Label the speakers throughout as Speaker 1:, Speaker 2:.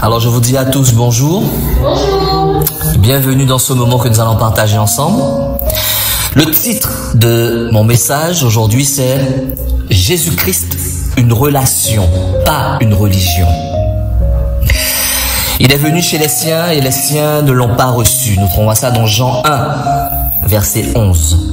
Speaker 1: Alors je vous dis à tous bonjour.
Speaker 2: Bonjour.
Speaker 1: Bienvenue dans ce moment que nous allons partager ensemble. Le titre de mon message aujourd'hui c'est Jésus-Christ, une relation, pas une religion. Il est venu chez les siens et les siens ne l'ont pas reçu. Nous trouvons ça dans Jean 1, verset 11.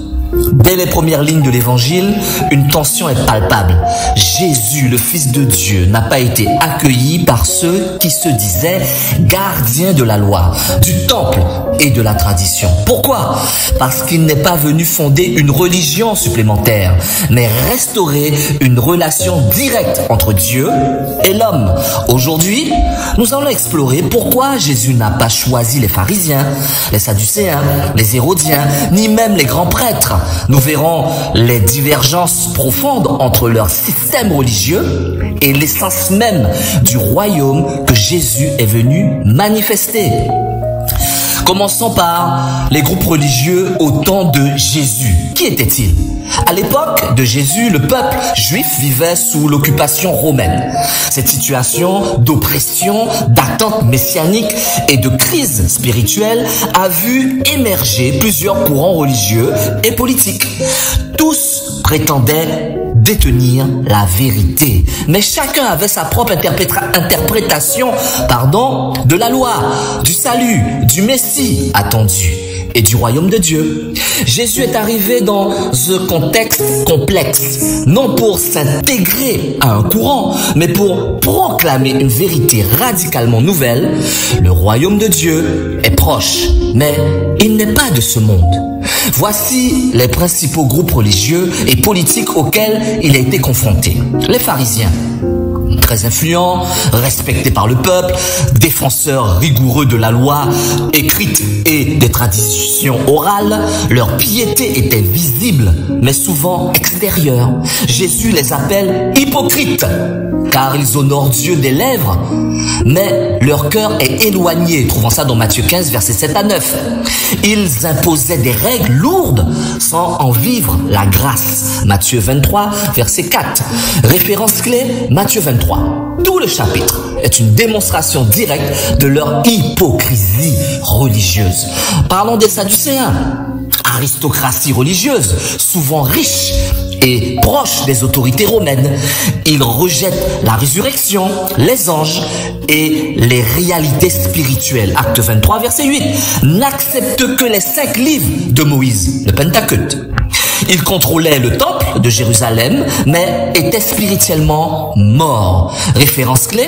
Speaker 1: Dès les premières lignes de l'évangile, une tension est palpable. Jésus, le Fils de Dieu, n'a pas été accueilli par ceux qui se disaient gardiens de la loi, du temple et de la tradition. Pourquoi? Parce qu'il n'est pas venu fonder une religion supplémentaire, mais restaurer une relation directe entre Dieu et l'homme. Aujourd'hui, nous allons explorer pourquoi Jésus n'a pas choisi les pharisiens, les sadducéens, les hérodiens, ni même les grands prêtres. Nous verrons les divergences profondes entre leur système religieux et l'essence même du royaume que Jésus est venu manifester. Commençons par les groupes religieux au temps de Jésus. Qui étaient-ils? À l'époque de Jésus, le peuple juif vivait sous l'occupation romaine. Cette situation d'oppression, d'attente messianique et de crise spirituelle a vu émerger plusieurs courants religieux et politiques. Tous prétendaient détenir la vérité. Mais chacun avait sa propre interprétation de la loi, du salut, du Messie attendu et du royaume de Dieu. Jésus est arrivé dans un contexte complexe, non pour s'intégrer à un courant, mais pour proclamer une vérité radicalement nouvelle. Le royaume de Dieu est proche, mais il n'est pas de ce monde. Voici les principaux groupes religieux et politiques auxquels il a été confronté. Les pharisiens, très influents, respectés par le peuple, défenseurs rigoureux de la loi écrite et des traditions orales, leur piété était visible, mais souvent extérieure. Jésus les appelle hypocrites, car ils honorent Dieu des lèvres, mais leur cœur est éloigné. Trouvons ça dans Matthieu 15, versets 7 à 9. Ils imposaient des règles lourdes sans en vivre la grâce. Matthieu 23, verset 4. Référence clé, Matthieu 23. Tout le chapitre est une démonstration directe de leur hypocrisie religieuse. Parlons des Sadducéens. Aristocratie religieuse, souvent riche et proche des autorités romaines. Ils rejettent la résurrection, les anges et les réalités spirituelles. Acte 23, verset 8. N'acceptent que les 5 livres de Moïse, le Pentecôte. Ils contrôlaient le temple de Jérusalem, mais étaient spirituellement morts. Référence clé,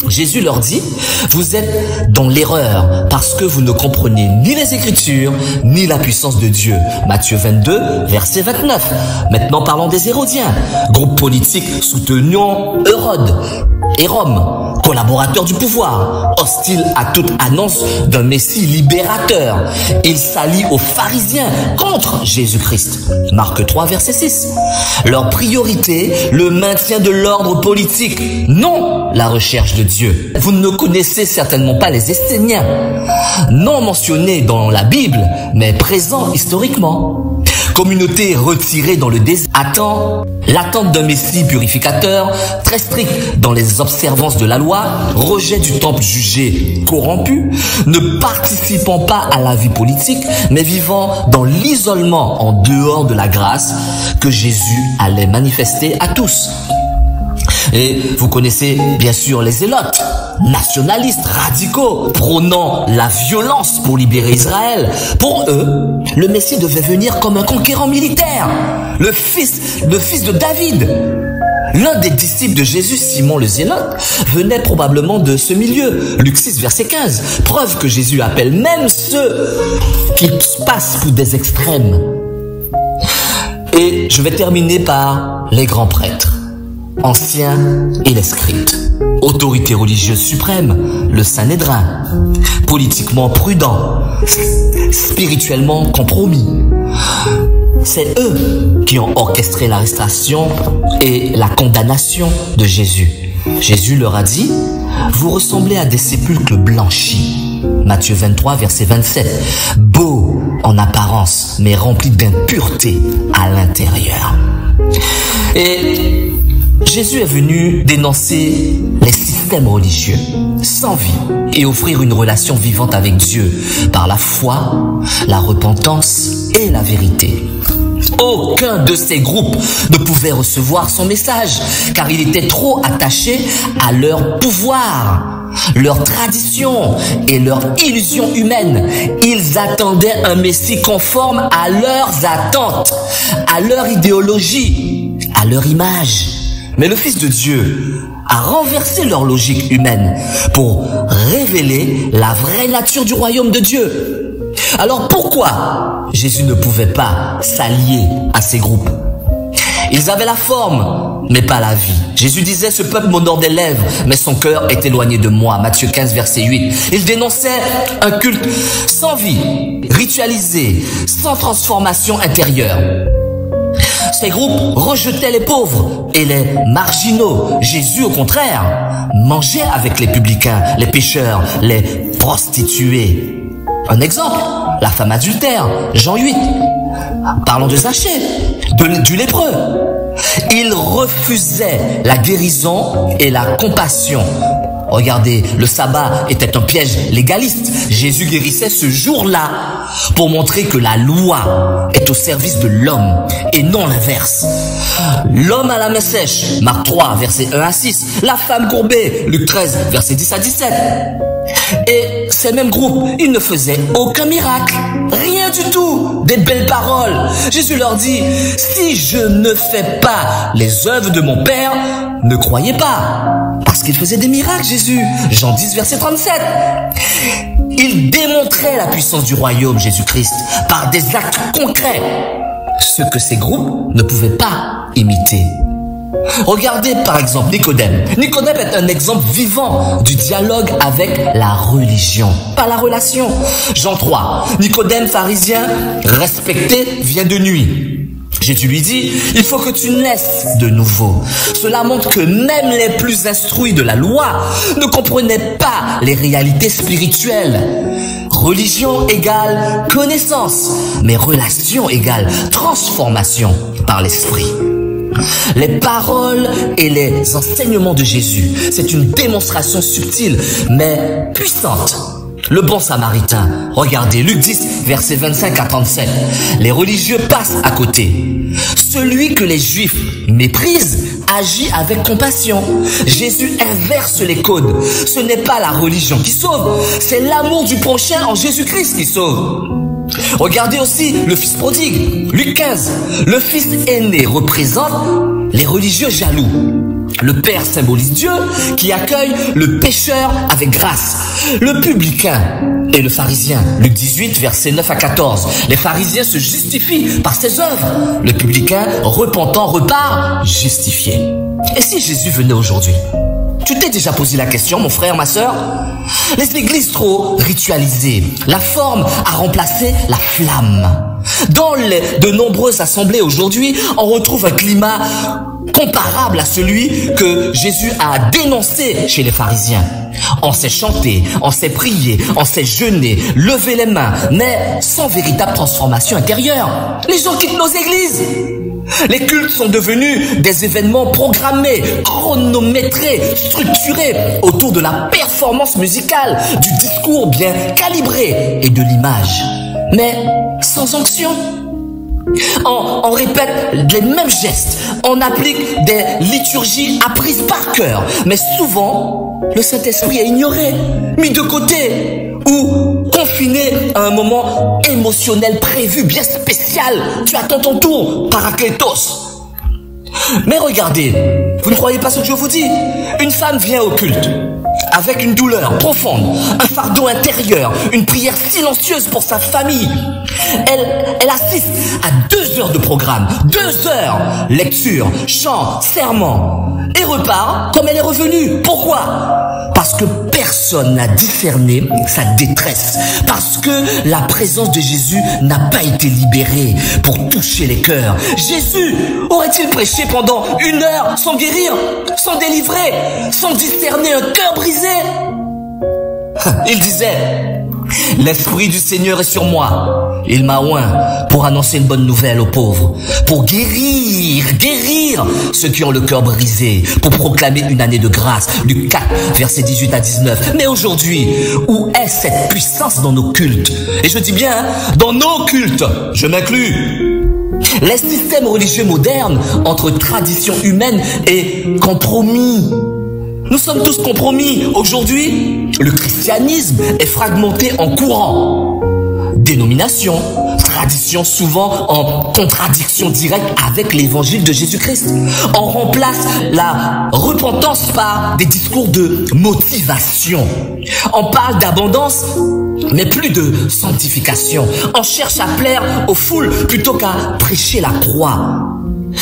Speaker 1: Jésus leur dit, vous êtes dans l'erreur parce que vous ne comprenez ni les Écritures, ni la puissance de Dieu. Matthieu 22, verset 29. Maintenant parlons des Hérodiens, groupe politique soutenant Hérode et Rome, collaborateurs du pouvoir, hostiles à toute annonce d'un Messie libérateur. Ils s'allient aux pharisiens contre Jésus-Christ. Marc 3, verset 6. Leur priorité, le maintien de l'ordre politique, non la recherche de Dieu. Vous ne connaissez certainement pas les Esséniens, non mentionnés dans la Bible, mais présents historiquement. Communauté retirée dans le désert, l'attente d'un Messie purificateur, très strict dans les observances de la loi, rejet du temple jugé corrompu, ne participant pas à la vie politique, mais vivant dans l'isolement en dehors de la grâce que Jésus allait manifester à tous. Et vous connaissez bien sûr les zélotes, nationalistes, radicaux, prônant la violence pour libérer Israël. Pour eux, le Messie devait venir comme un conquérant militaire, le fils de David. L'un des disciples de Jésus, Simon le Zélote, venait probablement de ce milieu. Luc 6, verset 15. Preuve que Jésus appelle même ceux qui passent pour des extrêmes. Et je vais terminer par les grands prêtres, anciens et les scribes. Autorité religieuse suprême, le Sanhédrin. Politiquement prudent, spirituellement compromis. C'est eux qui ont orchestré l'arrestation et la condamnation de Jésus. Jésus leur a dit, vous ressemblez à des sépulcres blanchis. Matthieu 23, verset 27. Beaux en apparence, mais remplis d'impureté à l'intérieur. Et Jésus est venu dénoncer les systèmes religieux sans vie et offrir une relation vivante avec Dieu par la foi, la repentance et la vérité. Aucun de ces groupes ne pouvait recevoir son message car il était trop attaché à leur pouvoir, leur tradition et leur illusion humaine. Ils attendaient un Messie conforme à leurs attentes, à leur idéologie, à leur image. Mais le Fils de Dieu a renversé leur logique humaine pour révéler la vraie nature du royaume de Dieu. Alors pourquoi Jésus ne pouvait pas s'allier à ces groupes? Ils avaient la forme, mais pas la vie. Jésus disait, ce peuple m'honore des lèvres, mais son cœur est éloigné de moi. Matthieu 15, verset 8. Il dénonçait un culte sans vie, ritualisé, sans transformation intérieure. Ces groupes rejetaient les pauvres et les marginaux. Jésus, au contraire, mangeait avec les publicains, les pécheurs, les prostituées. Un exemple, la femme adultère, Jean 8. Parlons de Zachée, du lépreux. Il refusait la guérison et la compassion. Regardez, le sabbat était un piège légaliste. Jésus guérissait ce jour-là pour montrer que la loi est au service de l'homme et non l'inverse. L'homme à la main sèche, Marc 3, versets 1 à 6. La femme courbée, Luc 13, versets 10 à 17. Et ces mêmes groupes, ils ne faisaient aucun miracle, rien du tout, des belles paroles. Jésus leur dit, si je ne fais pas les œuvres de mon Père, ne croyez pas. Parce qu'il faisait des miracles, Jésus. Jean 10, verset 37. Il démontrait la puissance du royaume, Jésus-Christ, par des actes concrets, ce que ces groupes ne pouvaient pas imiter. Regardez par exemple Nicodème. Nicodème est un exemple vivant du dialogue avec la religion, pas la relation. Jean 3, Nicodème pharisien respecté vient de nuit. Jésus lui dit, il faut que tu naisses de nouveau. Cela montre que même les plus instruits de la loi ne comprenaient pas les réalités spirituelles. Religion égale connaissance, mais relation égale transformation par l'esprit. Les paroles et les enseignements de Jésus, c'est une démonstration subtile, mais puissante. Le bon samaritain, regardez, Luc 10, versets 25 à 37. Les religieux passent à côté. Celui que les Juifs méprisent agit avec compassion. Jésus inverse les codes. Ce n'est pas la religion qui sauve, c'est l'amour du prochain en Jésus-Christ qui sauve. Regardez aussi le fils prodigue, Luc 15. Le fils aîné représente les religieux jaloux. Le Père symbolise Dieu qui accueille le pécheur avec grâce. Le publicain et le pharisien, Luc 18, versets 9 à 14. Les pharisiens se justifient par ses œuvres. Le publicain, repentant, repart justifié. Et si Jésus venait aujourd'hui? Tu t'es déjà posé la question, mon frère, ma sœur? Les églises trop ritualisées, la forme a remplacé la flamme. Dans de nombreuses assemblées aujourd'hui, on retrouve un climat comparable à celui que Jésus a dénoncé chez les pharisiens. On sait chanter, on sait prier, on sait jeûner, lever les mains, mais sans véritable transformation intérieure. Les gens quittent nos églises. Les cultes sont devenus des événements programmés, chronométrés, structurés autour de la performance musicale, du discours bien calibré et de l'image, mais sans onction. On répète les mêmes gestes, on applique des liturgies apprises par cœur, mais souvent, le Saint-Esprit est ignoré, mis de côté ou confiné à un moment émotionnel prévu, bien spécial. Tu attends ton tour, Parakletos. Mais regardez, vous ne croyez pas ce que je vous dis? Une femme vient au culte avec une douleur profonde, un fardeau intérieur, une prière silencieuse pour sa famille. Elle assiste à 2 heures de programme, 2 heures, lecture, chant, serment, et repart comme elle est revenue. Pourquoi? Parce que personne n'a discerné sa détresse, parce que la présence de Jésus n'a pas été libérée pour toucher les cœurs. Jésus aurait-il prêché pendant 1 heure sans guérir, sans délivrer, sans discerner un cœur brisé? Il disait, L'Esprit du Seigneur est sur moi. Il m'a oint pour annoncer une bonne nouvelle aux pauvres, pour guérir ceux qui ont le cœur brisé, pour proclamer une année de grâce. Luc 4, versets 18 à 19. Mais aujourd'hui, où est cette puissance dans nos cultes? Et je dis bien, dans nos cultes, je m'inclus. Les systèmes religieux modernes entre tradition humaine et compromis. Nous sommes tous compromis. Aujourd'hui, le christianisme est fragmenté en courants, dénominations, traditions souvent en contradiction directe avec l'évangile de Jésus-Christ. On remplace la repentance par des discours de motivation. On parle d'abondance, mais plus de sanctification. On cherche à plaire aux foules plutôt qu'à prêcher la croix.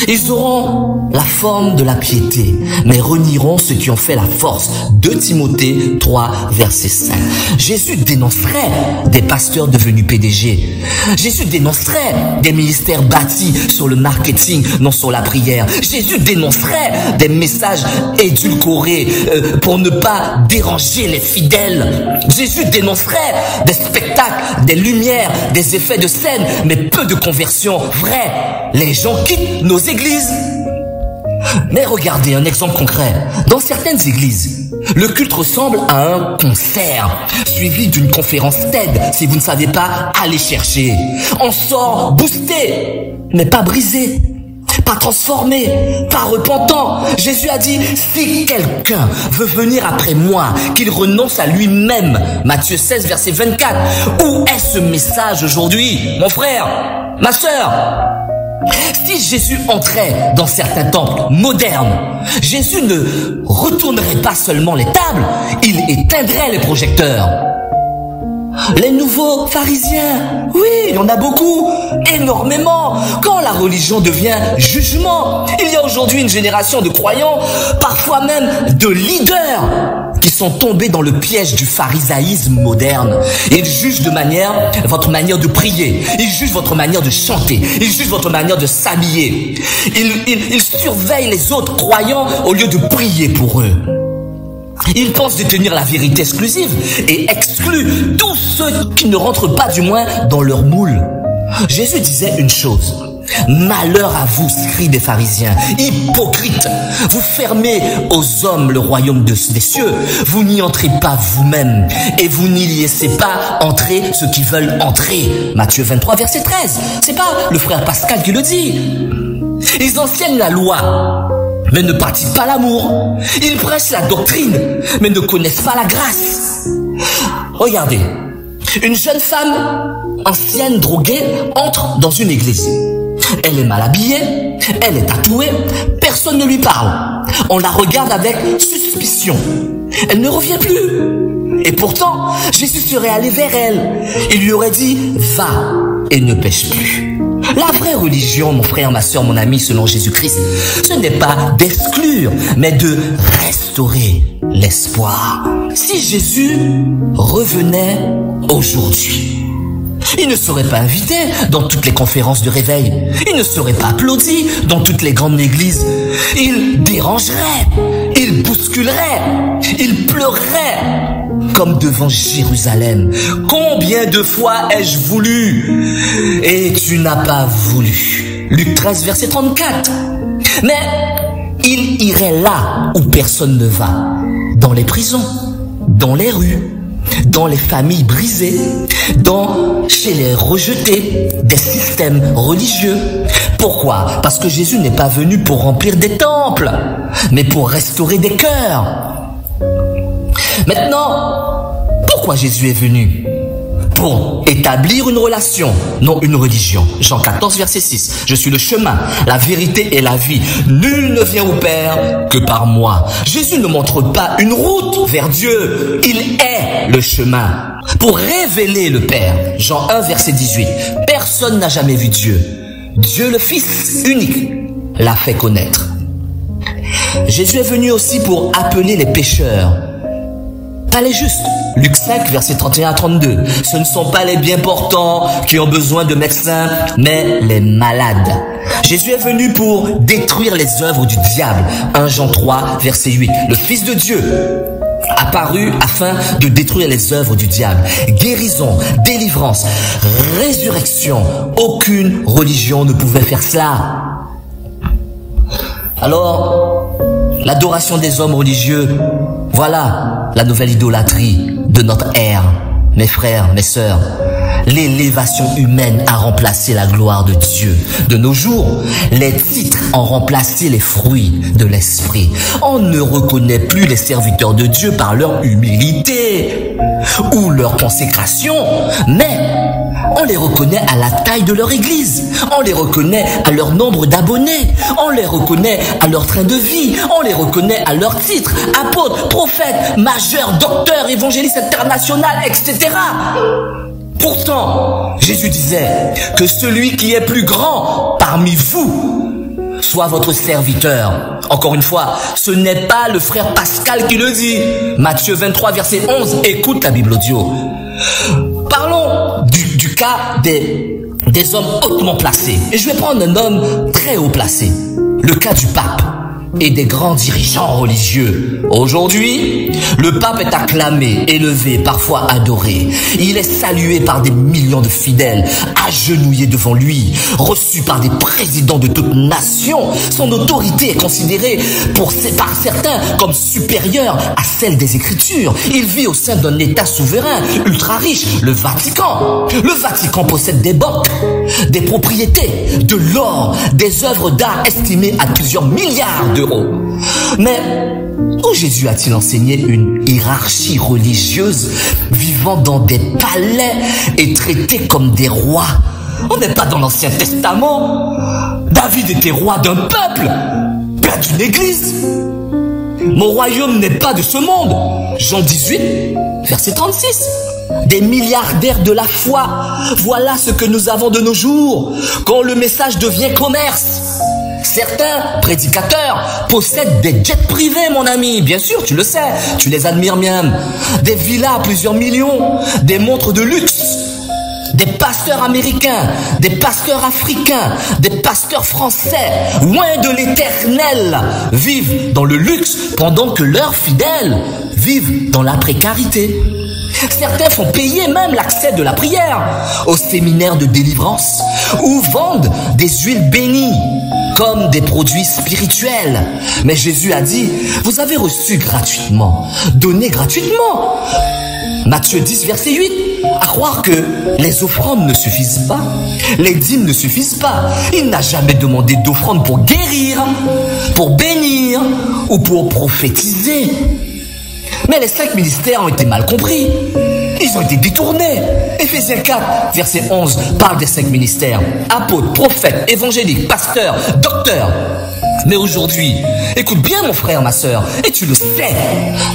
Speaker 1: Ils auront la forme de la piété, mais renieront ceux qui ont fait la force. 2 Timothée 3, verset 5. Jésus dénoncerait des pasteurs devenus PDG. Jésus dénoncerait des ministères bâtis sur le marketing, non sur la prière. Jésus dénoncerait des messages édulcorés pour ne pas déranger les fidèles. Jésus dénoncerait des spectacles, des lumières, des effets de scène, mais peu de conversion vraie. Les gens quittent nos églises. Mais regardez un exemple concret. Dans certaines églises, le culte ressemble à un concert suivi d'une conférence TED. Si vous ne savez pas, allez chercher. On sort boosté, mais pas brisé, pas transformé, pas repentant. Jésus a dit, si quelqu'un veut venir après moi, qu'il renonce à lui-même. Matthieu 16, verset 24. Où est ce message aujourd'hui, mon frère, ma sœur? Si Jésus entrait dans certains temples modernes, Jésus ne retournerait pas seulement les tables, il éteindrait les projecteurs. Les nouveaux pharisiens, oui, il y en a beaucoup, énormément. Quand la religion devient jugement, il y a aujourd'hui une génération de croyants, parfois même de leaders, qui sont tombés dans le piège du pharisaïsme moderne. Ils jugent votre manière de prier, ils jugent votre manière de chanter, ils jugent votre manière de s'habiller. Ils surveillent les autres croyants au lieu de prier pour eux. Ils pensent détenir la vérité exclusive et excluent tous ceux qui ne rentrent pas du moins dans leur moule. Jésus disait une chose. Malheur à vous, scribes et pharisiens, hypocrites, vous fermez aux hommes le royaume des cieux, vous n'y entrez pas vous-même et vous n'y laissez pas entrer ceux qui veulent entrer. Matthieu 23, verset 13. C'est pas le frère Pascal qui le dit. Ils enseignent la loi, mais ne pratiquent pas l'amour. Ils prêchent la doctrine, mais ne connaissent pas la grâce. Regardez, une jeune femme ancienne droguée entre dans une église. Elle est mal habillée, elle est tatouée, personne ne lui parle. On la regarde avec suspicion. Elle ne revient plus. Et pourtant, Jésus serait allé vers elle. Il lui aurait dit, va et ne pêche plus. La vraie religion, mon frère, ma soeur, mon ami, selon Jésus-Christ, ce n'est pas d'exclure, mais de restaurer l'espoir. Si Jésus revenait aujourd'hui, il ne serait pas invité dans toutes les conférences de réveil. Il ne serait pas applaudi dans toutes les grandes églises. Il dérangerait, il bousculerait, il pleurerait comme devant Jérusalem. Combien de fois ai-je voulu et tu n'as pas voulu. Luc 13, verset 34. Mais il irait là où personne ne va. Dans les prisons, dans les rues, dans les familles brisées, chez les rejetés des systèmes religieux. Pourquoi? Parce que Jésus n'est pas venu pour remplir des temples, mais pour restaurer des cœurs. Maintenant, pourquoi Jésus est venu? Pour établir une relation, non une religion. Jean 14, verset 6. Je suis le chemin, la vérité et la vie. Nul ne vient au Père que par moi. Jésus ne montre pas une route vers Dieu. Il est le chemin pour révéler le Père. Jean 1, verset 18. Personne n'a jamais vu Dieu. Dieu le Fils unique l'a fait connaître. Jésus est venu aussi pour appeler les pécheurs, pas les justes. Luc 5, verset 31 à 32. Ce ne sont pas les bien portants qui ont besoin de médecins, mais les malades. Jésus est venu pour détruire les œuvres du diable. 1 Jean 3, verset 8. Le Fils de Dieu apparu afin de détruire les œuvres du diable. Guérison, délivrance, résurrection. Aucune religion ne pouvait faire cela. Alors, l'adoration des hommes religieux, voilà la nouvelle idolâtrie de notre ère. Mes frères, mes sœurs, l'élévation humaine a remplacé la gloire de Dieu. De nos jours, les titres ont remplacé les fruits de l'esprit. On ne reconnaît plus les serviteurs de Dieu par leur humilité ou leur consécration, mais on les reconnaît à la taille de leur église, on les reconnaît à leur nombre d'abonnés, on les reconnaît à leur train de vie, on les reconnaît à leur titre, apôtre, prophète, majeur, docteur, évangéliste international, etc. Pourtant, Jésus disait que celui qui est plus grand parmi vous soit votre serviteur. Encore une fois, ce n'est pas le frère Pascal qui le dit. Matthieu 23, verset 11, écoute la Bible audio. Parlons du cas des hommes hautement placés. Et je vais prendre un homme très haut placé. Le cas du pape et des grands dirigeants religieux. Aujourd'hui, le pape est acclamé, élevé, parfois adoré. Il est salué par des millions de fidèles, agenouillés devant lui, reçu par des présidents de toutes nations. Son autorité est considérée par certains comme supérieure à celle des Écritures. Il vit au sein d'un État souverain, ultra riche, le Vatican. Le Vatican possède des banques, des propriétés, de l'or, des œuvres d'art estimées à plusieurs milliards d'euros. Mais où Jésus a-t-il enseigné une hiérarchie religieuse vivant dans des palais et traités comme des rois? On n'est pas dans l'Ancien Testament. David était roi d'un peuple, père d'une église. Mon royaume n'est pas de ce monde. Jean 18, verset 36. Des milliardaires de la foi. Voilà ce que nous avons de nos jours, quand le message devient commerce. Certains prédicateurs possèdent des jets privés, mon ami. Bien sûr, tu le sais, tu les admires même. Des villas à plusieurs millions, des montres de luxe. Des pasteurs américains, des pasteurs africains, des pasteurs français, loin de l'éternel, vivent dans le luxe pendant que leurs fidèles vivent dans la précarité. Certains font payer même l'accès de la prière au séminaire de délivrance ou vendent des huiles bénies comme des produits spirituels. Mais Jésus a dit, vous avez reçu gratuitement, donnez gratuitement. Matthieu 10, verset 8. À croire que les offrandes ne suffisent pas, les dîmes ne suffisent pas. Il n'a jamais demandé d'offrande pour guérir, pour bénir ou pour prophétiser. Mais les 5 ministères ont été mal compris. Ils ont été détournés. Éphésiens 4, verset 11, parle des 5 ministères. Apôtres, prophètes, évangéliques, pasteurs, docteurs. Mais aujourd'hui, écoute bien mon frère, ma sœur, et tu le sais,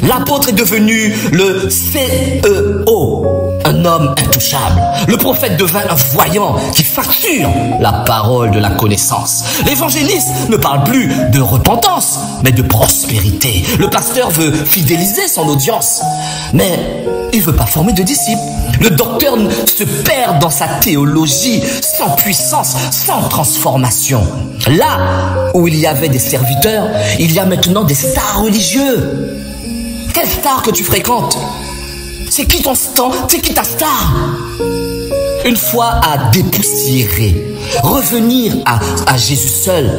Speaker 1: l'apôtre est devenu le CEO, un homme intouchable. Le prophète devint un voyant qui facture la parole de la connaissance. L'évangéliste ne parle plus de repentance, mais de prospérité. Le pasteur veut fidéliser son audience, mais il ne veut pas former de disciples. Le docteur se perd dans sa théologie, sans puissance, sans transformation. Là où il y avait des serviteurs, il y a maintenant des stars religieux. Quelle star que tu fréquentes? C'est qui ton star? C'est qui ta star? Une fois à dépoussiérer, revenir à Jésus seul.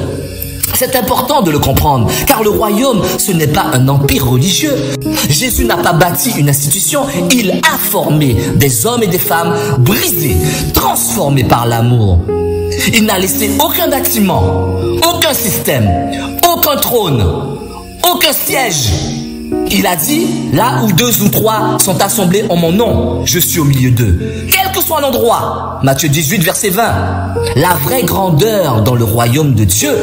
Speaker 1: C'est important de le comprendre, car le royaume, ce n'est pas un empire religieux. Jésus n'a pas bâti une institution, il a formé des hommes et des femmes brisés, transformés par l'amour. Il n'a laissé aucun bâtiment, aucun système, aucun trône, aucun siège. Il a dit, là où 2 ou 3 sont assemblés en mon nom, je suis au milieu d'eux. Quel que soit l'endroit. Matthieu 18, verset 20. La vraie grandeur dans le royaume de Dieu,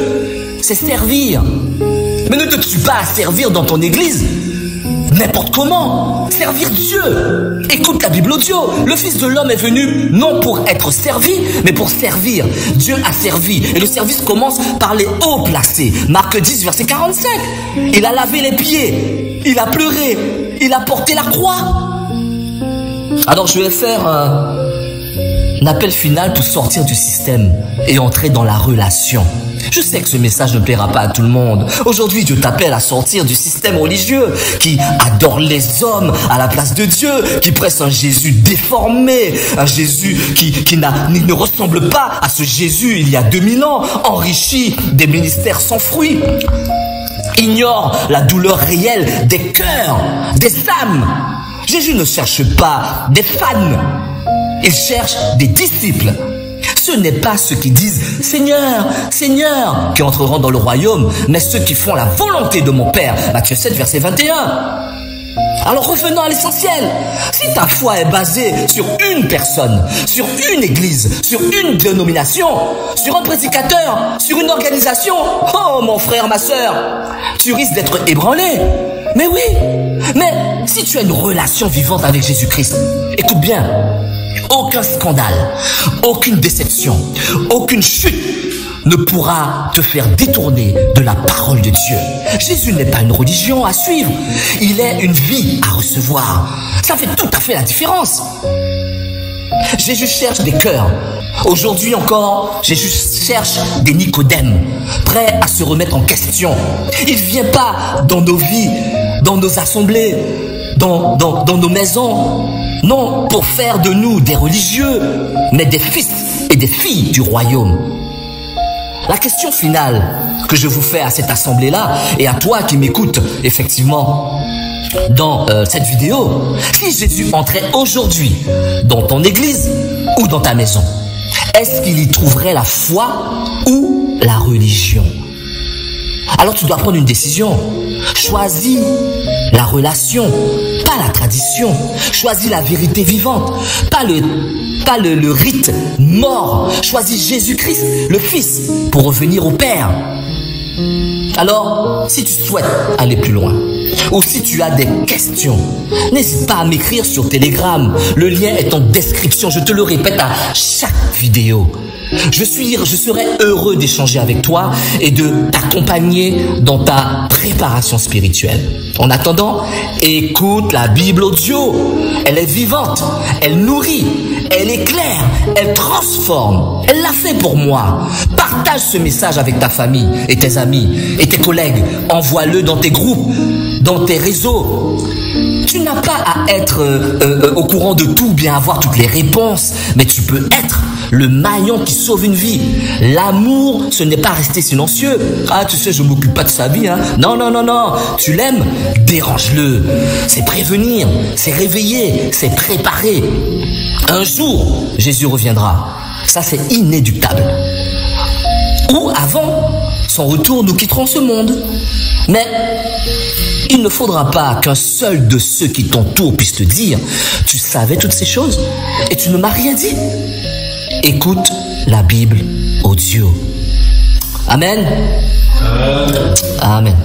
Speaker 1: c'est servir. Mais ne te tue pas à servir dans ton église n'importe comment. Servir Dieu. Écoute la Bible audio. Le Fils de l'homme est venu non pour être servi, mais pour servir. Dieu a servi. Et le service commence par les hauts placés. Marc 10, verset 45. Il a lavé les pieds. Il a pleuré. Il a porté la croix. Alors je vais faire appel final pour sortir du système et entrer dans la relation. Je sais que ce message ne plaira pas à tout le monde. Aujourd'hui, Dieu t'appelle à sortir du système religieux qui adore les hommes à la place de Dieu, qui presse un Jésus déformé, un Jésus qui ne ressemble pas à ce Jésus il y a 2000 ans, enrichi des ministères sans fruit. Ignore la douleur réelle des cœurs, des âmes. Jésus ne cherche pas des fans, il cherche des disciples. Ce n'est pas ceux qui disent « Seigneur, Seigneur » qui entreront dans le royaume, mais ceux qui font la volonté de mon Père. Matthieu 7, verset 21. Alors revenons à l'essentiel. Si ta foi est basée sur une personne, sur une église, sur une dénomination, sur un prédicateur, sur une organisation, oh mon frère, ma sœur, tu risques d'être ébranlé. Mais oui, mais si tu as une relation vivante avec Jésus-Christ, écoute bien, aucun scandale, aucune déception, aucune chute ne pourra te faire détourner de la parole de Dieu. Jésus n'est pas une religion à suivre, il est une vie à recevoir. Ça fait tout à fait la différence. Jésus cherche des cœurs. Aujourd'hui encore, Jésus cherche des Nicodèmes, prêts à se remettre en question. Il ne vient pas dans nos vies, dans nos assemblées, dans nos maisons. Non, pour faire de nous des religieux, mais des fils et des filles du royaume. La question finale que je vous fais à cette assemblée-là, et à toi qui m'écoutes effectivement dans cette vidéo, si Jésus entrait aujourd'hui dans ton église ou dans ta maison, est-ce qu'il y trouverait la foi ou la religion? Alors tu dois prendre une décision. Choisis la relation, pas la tradition. Choisis la vérité vivante, pas le rite mort. Choisis Jésus-Christ, le Fils, pour revenir au Père. Alors, si tu souhaites aller plus loin, ou si tu as des questions, n'hésite pas à m'écrire sur Telegram. Le lien est en description, je te le répète à chaque vidéo. Je serai heureux d'échanger avec toi et de t'accompagner dans ta préparation spirituelle. En attendant, écoute la Bible audio. Elle est vivante, elle nourrit, elle éclaire, elle transforme. Elle l'a fait pour moi. Partage ce message avec ta famille et tes amis et tes collègues. Envoie-le dans tes groupes, dans tes réseaux. Tu n'as pas à être au courant de tout, bien avoir toutes les réponses, mais tu peux être le maillon qui sauve une vie. L'amour, ce n'est pas rester silencieux. Ah, tu sais, je m'occupe pas de sa vie, hein. Non, non, non, non. Tu l'aimes, dérange-le. C'est prévenir, c'est réveiller, c'est préparer. Un jour, Jésus reviendra. Ça, c'est inéluctable. Ou avant son retour, nous quitterons ce monde. Mais il ne faudra pas qu'un seul de ceux qui t'entourent puisse te dire « Tu savais toutes ces choses et tu ne m'as rien dit ?» Écoute la Bible audio. Amen. Amen.